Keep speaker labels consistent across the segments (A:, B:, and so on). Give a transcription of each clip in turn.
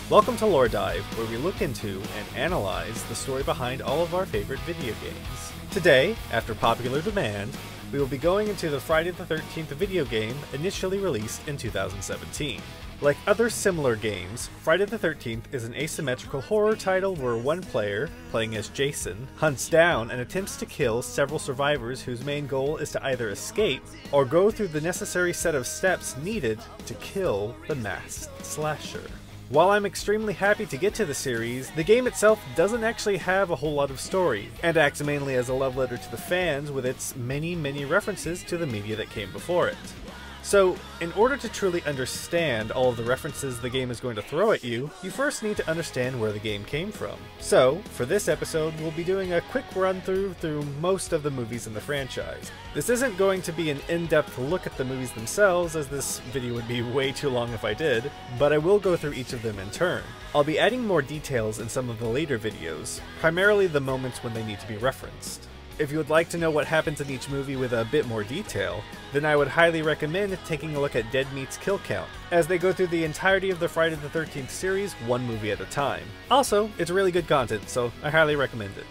A: Welcome to Loredive, where we look into and analyze the story behind all of our favorite video games. Today, after popular demand, we will be going into the Friday the 13th video game initially released in 2017. Like other similar games, Friday the 13th is an asymmetrical horror title where one player, playing as Jason, hunts down and attempts to kill several survivors whose main goal is to either escape or go through the necessary set of steps needed to kill the masked slasher. While I'm extremely happy to get to the series, the game itself doesn't actually have a whole lot of story, and acts mainly as a love letter to the fans with its many references to the media that came before it. So, in order to truly understand all of the references the game is going to throw at you, you first need to understand where the game came from. So, for this episode, we'll be doing a quick run through most of the movies in the franchise. This isn't going to be an in-depth look at the movies themselves, as this video would be way too long if I did, but I will go through each of them in turn. I'll be adding more details in some of the later videos, primarily the moments when they need to be referenced. If you would like to know what happens in each movie with a bit more detail, then I would highly recommend taking a look at Dead Meat's Kill Count, as they go through the entirety of the Friday the 13th series one movie at a time. Also, it's really good content, so I highly recommend it.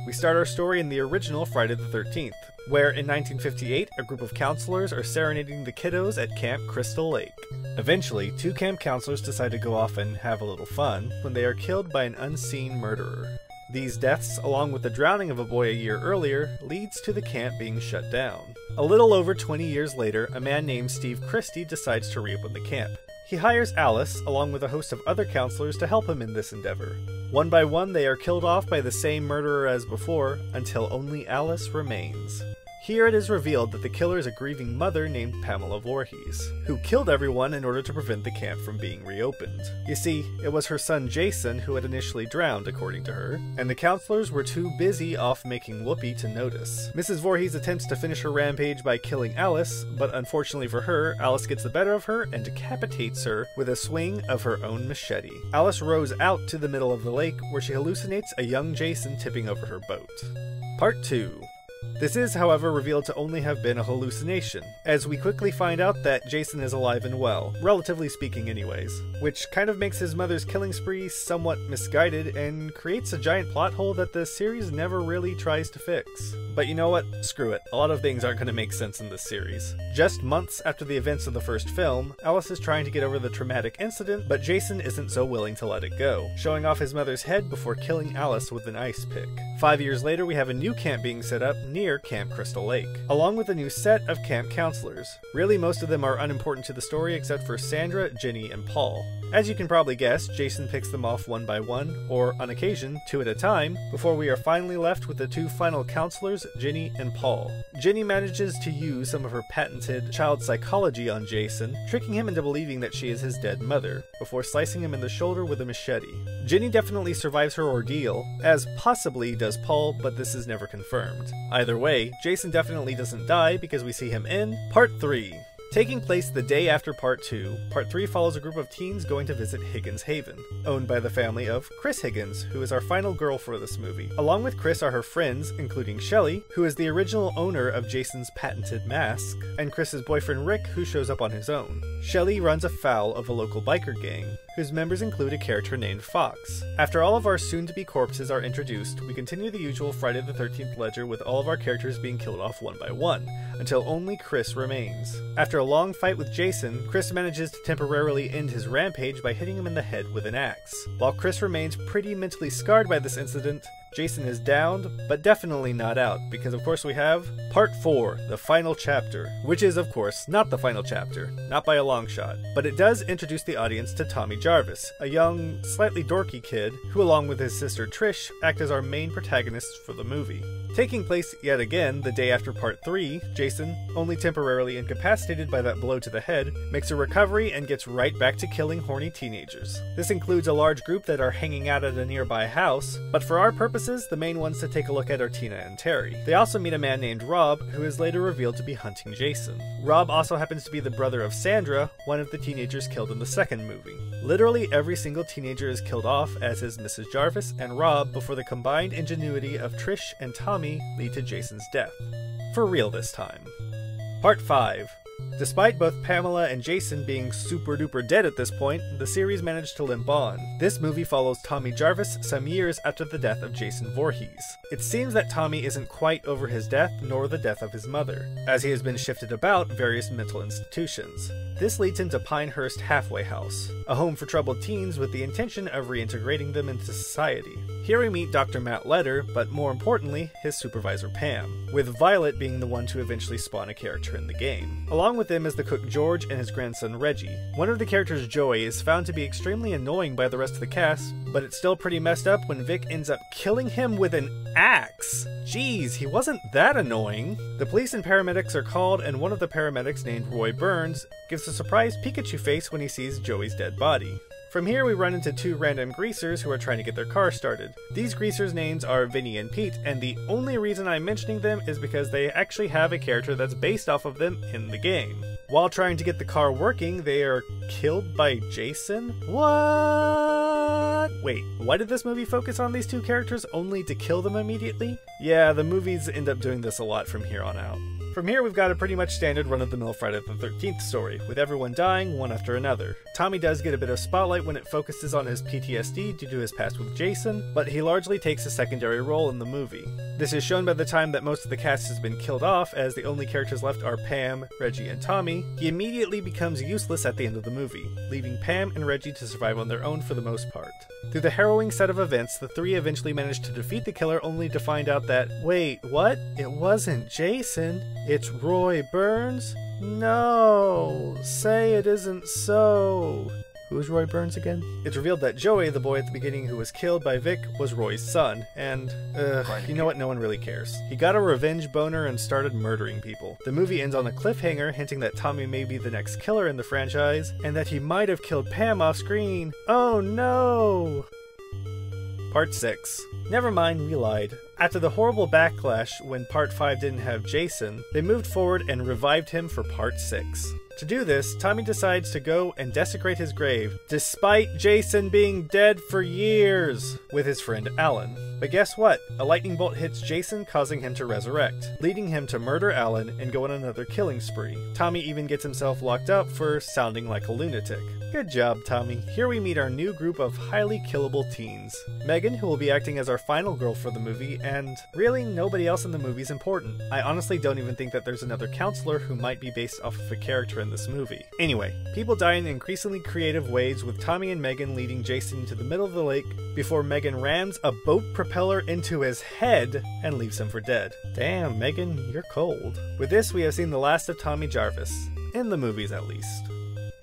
A: We start our story in the original Friday the 13th, where in 1958 a group of counselors are serenading the kiddos at Camp Crystal Lake. Eventually, two camp counselors decide to go off and have a little fun when they are killed by an unseen murderer. These deaths, along with the drowning of a boy a year earlier, leads to the camp being shut down. A little over 20 years later, a man named Steve Christie decides to reopen the camp. He hires Alice, along with a host of other counselors, to help him in this endeavor. One by one, they are killed off by the same murderer as before, until only Alice remains. Here it is revealed that the killer is a grieving mother named Pamela Voorhees, who killed everyone in order to prevent the camp from being reopened. You see, it was her son Jason who had initially drowned, according to her, and the counselors were too busy off making whoopee to notice. Mrs. Voorhees attempts to finish her rampage by killing Alice, but unfortunately for her, Alice gets the better of her and decapitates her with a swing of her own machete. Alice rows out to the middle of the lake, where she hallucinates a young Jason tipping over her boat. Part 2. This is, however, revealed to only have been a hallucination, as we quickly find out that Jason is alive and well, relatively speaking anyways, which kind of makes his mother's killing spree somewhat misguided and creates a giant plot hole that the series never really tries to fix. But you know what? Screw it. A lot of things aren't going to make sense in this series. Just months after the events of the first film, Alice is trying to get over the traumatic incident, but Jason isn't so willing to let it go, showing off his mother's head before killing Alice with an ice pick. 5 years later, we have a new camp being set up near Camp Crystal Lake, along with a new set of camp counselors. Really, most of them are unimportant to the story except for Sandra, Ginny, and Paul. As you can probably guess, Jason picks them off one by one, or on occasion, two at a time, before we are finally left with the two final counselors, Ginny and Paul. Ginny manages to use some of her patented child psychology on Jason, tricking him into believing that she is his dead mother, before slicing him in the shoulder with a machete. Ginny definitely survives her ordeal, as possibly does Paul, but this is never confirmed. Either way, Jason definitely doesn't die because we see him in Part 3. Taking place the day after Part 2, Part 3 follows a group of teens going to visit Higgins Haven, owned by the family of Chris Higgins, who is our final girl for this movie. Along with Chris are her friends, including Shelly, who is the original owner of Jason's patented mask, and Chris's boyfriend Rick, who shows up on his own. Shelly runs afoul of a local biker gang, whose members include a character named Fox. After all of our soon-to-be corpses are introduced, we continue the usual Friday the 13th ledger with all of our characters being killed off one by one, until only Chris remains. After a long fight with Jason, Chris manages to temporarily end his rampage by hitting him in the head with an axe. While Chris remains pretty mentally scarred by this incident, Jason is downed, but definitely not out, because of course we have Part 4, the final chapter, which is of course not the final chapter, not by a long shot, but it does introduce the audience to Tommy Jarvis, a young, slightly dorky kid, who along with his sister Trish act as our main protagonists for the movie. Taking place yet again the day after Part 3, Jason, only temporarily incapacitated by that blow to the head, makes a recovery and gets right back to killing horny teenagers. This includes a large group that are hanging out at a nearby house, but for our purposes, the main ones to take a look at are Tina and Terry. They also meet a man named Rob, who is later revealed to be hunting Jason. Rob also happens to be the brother of Sandra, one of the teenagers killed in the second movie. Literally every single teenager is killed off, as is Mrs. Jarvis and Rob, before the combined ingenuity of Trish and Tommy lead to Jason's death. For real this time. Part 5. Despite both Pamela and Jason being super duper dead at this point, the series managed to limp on. This movie follows Tommy Jarvis some years after the death of Jason Voorhees. It seems that Tommy isn't quite over his death nor the death of his mother, as he has been shifted about various mental institutions. This leads him to Pinehurst Halfway House, a home for troubled teens with the intention of reintegrating them into society. Here we meet Dr. Matt Letter, but more importantly, his supervisor Pam, with Violet being the one to eventually spawn a character in the game. Along with him is the cook George and his grandson Reggie. One of the characters, Joey, is found to be extremely annoying by the rest of the cast, but it's still pretty messed up when Vic ends up killing him with an axe. Jeez, he wasn't that annoying. The police and paramedics are called, and one of the paramedics, named Roy Burns, gives a surprised Pikachu face when he sees Joey's dead body. From here we run into two random greasers who are trying to get their car started. These greasers' names are Vinny and Pete, and the only reason I'm mentioning them is because they actually have a character that's based off of them in the game. While trying to get the car working, they are killed by Jason? What? Wait, why did this movie focus on these two characters only to kill them immediately? Yeah, the movies end up doing this a lot from here on out. From here, we've got a pretty much standard run-of-the-mill Friday the 13th story, with everyone dying one after another. Tommy does get a bit of spotlight when it focuses on his PTSD due to his past with Jason, but he largely takes a secondary role in the movie. This is shown by the time that most of the cast has been killed off, as the only characters left are Pam, Reggie, and Tommy. He immediately becomes useless at the end of the movie, leaving Pam and Reggie to survive on their own for the most part. Through the harrowing set of events, the three eventually manage to defeat the killer, only to find out that, wait, what? It wasn't Jason. It's Roy Burns? No, say it isn't so. Who's Roy Burns again? It's revealed that Joey, the boy at the beginning who was killed by Vic, was Roy's son, and, you know what, no one really cares. He got a revenge boner and started murdering people. The movie ends on a cliffhanger, hinting that Tommy may be the next killer in the franchise, and that he might have killed Pam off screen. Oh no! Part 6. Never mind, we lied. After the horrible backlash when Part 5 didn't have Jason, they moved forward and revived him for Part 6. To do this, Tommy decides to go and desecrate his grave, despite Jason being dead for years, with his friend Alan. But guess what? A lightning bolt hits Jason, causing him to resurrect, leading him to murder Alan and go on another killing spree. Tommy even gets himself locked up for sounding like a lunatic. Good job, Tommy. Here we meet our new group of highly killable teens. Megan, who will be acting as our final girl for the movie, and really, nobody else in the movie is important. I honestly don't even think that there's another counselor who might be based off of a character in this movie. Anyway, people die in increasingly creative ways, with Tommy and Megan leading Jason into the middle of the lake before Megan rams a boat propeller into his head and leaves him for dead. Damn, Megan, you're cold. With this, we have seen the last of Tommy Jarvis. In the movies, at least.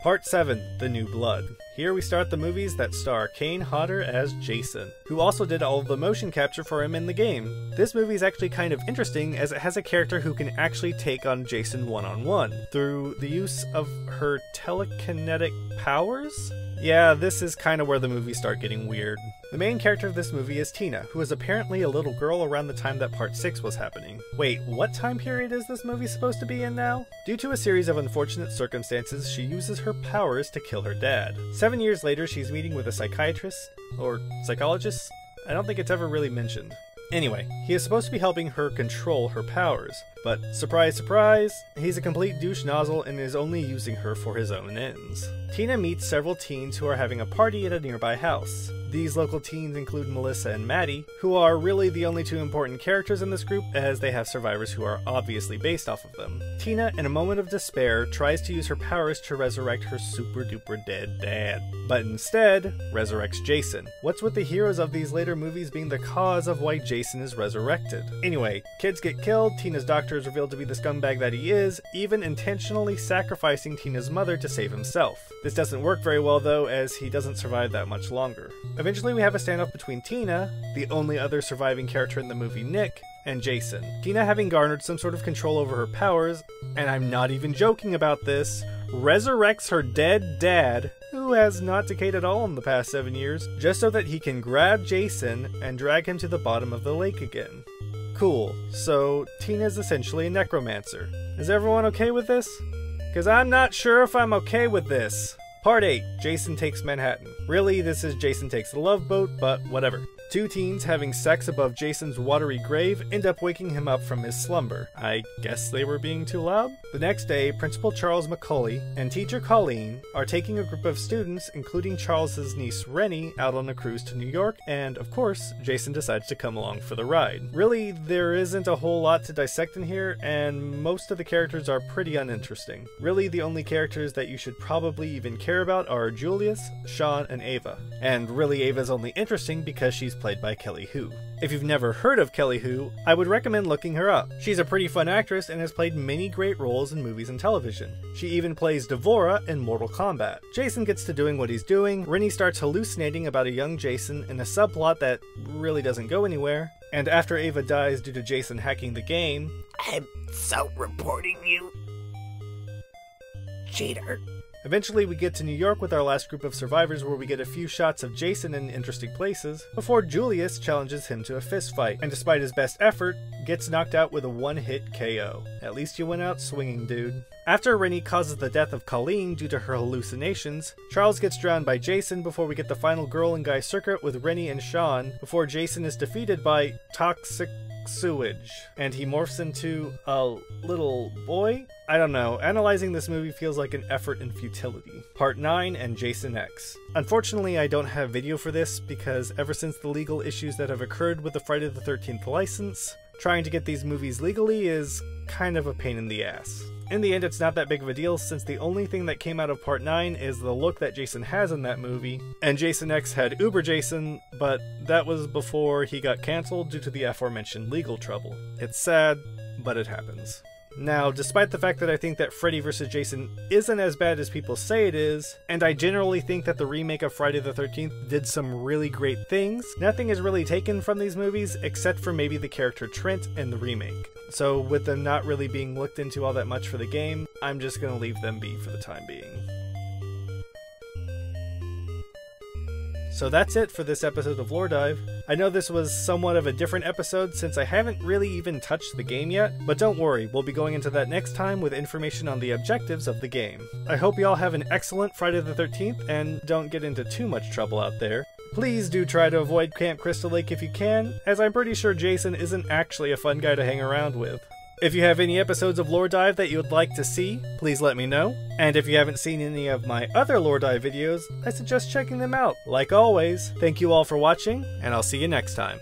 A: Part 7, The New Blood. Here we start the movies that star Kane Hodder as Jason, who also did all of the motion capture for him in the game. This movie is actually kind of interesting, as it has a character who can actually take on Jason one-on-one, through the use of her telekinetic powers? Yeah, this is kind of where the movies start getting weird. The main character of this movie is Tina, who is apparently a little girl around the time that Part 6 was happening. Wait, what time period is this movie supposed to be in now? Due to a series of unfortunate circumstances, she uses her powers to kill her dad. 7 years later, she's meeting with a psychiatrist, or psychologist? I don't think it's ever really mentioned. Anyway, he is supposed to be helping her control her powers, but surprise surprise, he's a complete douche nozzle and is only using her for his own ends. Tina meets several teens who are having a party at a nearby house. These local teens include Melissa and Maddie, who are really the only two important characters in this group, as they have survivors who are obviously based off of them. Tina, in a moment of despair, tries to use her powers to resurrect her super duper dead dad, but instead resurrects Jason. What's with the heroes of these later movies being the cause of why Jason is resurrected? Anyway, kids get killed, Tina's doctor is revealed to be the scumbag that he is, even intentionally sacrificing Tina's mother to save himself. This doesn't work very well though, as he doesn't survive that much longer. Eventually we have a standoff between Tina, the only other surviving character in the movie Nick, and Jason. Tina, having garnered some sort of control over her powers, and I'm not even joking about this, resurrects her dead dad, who has not decayed at all in the past 7 years, just so that he can grab Jason and drag him to the bottom of the lake again. Cool, so Tina's essentially a necromancer. Is everyone okay with this? Because I'm not sure if I'm okay with this. Part 8, Jason Takes Manhattan. Really, this is Jason Takes the Love Boat, but whatever. Two teens having sex above Jason's watery grave end up waking him up from his slumber. I guess they were being too loud? The next day, Principal Charles Macaulay and teacher Colleen are taking a group of students, including Charles's niece Rennie, out on a cruise to New York, and of course, Jason decides to come along for the ride. Really, there isn't a whole lot to dissect in here, and most of the characters are pretty uninteresting. Really, the only characters that you should probably even care about are Julius, Sean, and Ava. And really, Ava's only interesting because she's played by Kelly Hu. If you've never heard of Kelly Hu, I would recommend looking her up. She's a pretty fun actress and has played many great roles in movies and television. She even plays Devora in Mortal Kombat. Jason gets to doing what he's doing, Rennie starts hallucinating about a young Jason in a subplot that really doesn't go anywhere, and after Ava dies due to Jason hacking the game,
B: I'm so reporting you, cheater.
A: Eventually we get to New York with our last group of survivors, where we get a few shots of Jason in interesting places, before Julius challenges him to a fist fight, and despite his best effort, gets knocked out with a one-hit KO. At least you went out swinging, dude. After Rennie causes the death of Colleen due to her hallucinations, Charles gets drowned by Jason before we get the final girl and guy circuit with Rennie and Sean, before Jason is defeated by toxic sewage, and he morphs into a little boy? I don't know, analyzing this movie feels like an effort in futility. Part 9 and Jason X. Unfortunately, I don't have video for this because ever since the legal issues that have occurred with the Friday the 13th license, trying to get these movies legally is kind of a pain in the ass. In the end, it's not that big of a deal since the only thing that came out of Part 9 is the look that Jason has in that movie, and Jason X had Uber Jason, but that was before he got cancelled due to the aforementioned legal trouble. It's sad, but it happens. Now, despite the fact that I think that Freddy vs. Jason isn't as bad as people say it is, and I generally think that the remake of Friday the 13th did some really great things, nothing is really taken from these movies except for maybe the character Trent in the remake. So with them not really being looked into all that much for the game, I'm just gonna leave them be for the time being. So that's it for this episode of Loredive. I know this was somewhat of a different episode since I haven't really even touched the game yet, but don't worry, we'll be going into that next time with information on the objectives of the game. I hope you all have an excellent Friday the 13th and don't get into too much trouble out there. Please do try to avoid Camp Crystal Lake if you can, as I'm pretty sure Jason isn't actually a fun guy to hang around with. If you have any episodes of Loredive that you would like to see, please let me know. And if you haven't seen any of my other Loredive videos, I suggest checking them out. Like always, thank you all for watching, and I'll see you next time.